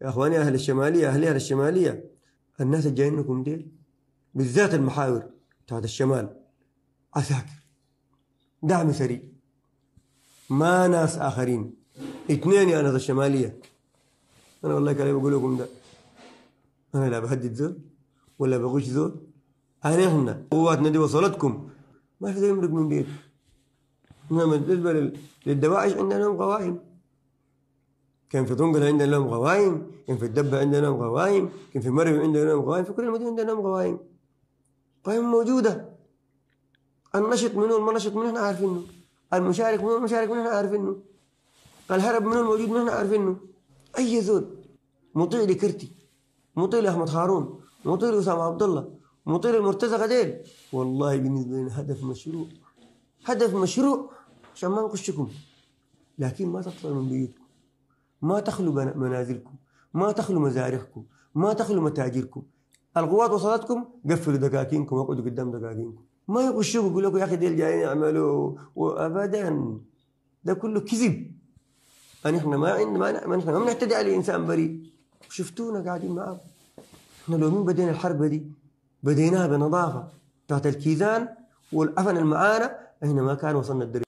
يا اخواني اهل الشماليه، اهل الشماليه، الناس الجايينكم ديل بالذات المحاور بتاعت الشمال عساكر، دعم سريع، ما ناس اخرين. اثنين يا ناس الشماليه، انا والله كلام بقول لكم ده، انا لا بهدد زول ولا بغش زول. احنا قواتنا دي وصلتكم، ما في زول يمرق من بيته. انما بالنسبه للدواعش عندنا لهم قوائم، كان في طنقل عندنا لهم قوائم، كان في الدبه عندنا لهم قوائم، كان في مريم عندنا لهم قوائم، في كل المدينه عندنا لهم قوائم. قوائم موجوده، النشط منه والما نشط منه احنا عارفينه، المشارك منه والمشارك منه احنا عارفينه، الهرب منه الموجود منه احنا عارفينه. اي زول مطيع لكرتي، مطيع لاحمد هارون، مطيع لاسامه عبد الله، مطيع للمرتزقه ديل، والله بالنسبه لنا هدف مشروع، هدف مشروع عشان ما نخشكم. لكن ما تطلعوا من بيوتكم، ما تخلوا منازلكم، ما تخلوا مزارعكم، ما تخلوا متاجركم. القوات وصلتكم قفلوا دكاكينكم واقعدوا قدام دكاكينكم، ما يغشوكوا يقول لكم يا اخي ديل جايين يعملوا وابدا. ده كله كذب. احنا ما عندنا، ما احنا ما بنعتدي على انسان بريء. شفتونا قاعدين معاكم. احنا لو مين بدينا الحرب دي بديناها بنظافه بتاعت الكيزان والعفن المعانا، احنا ما كان وصلنا الدرجه.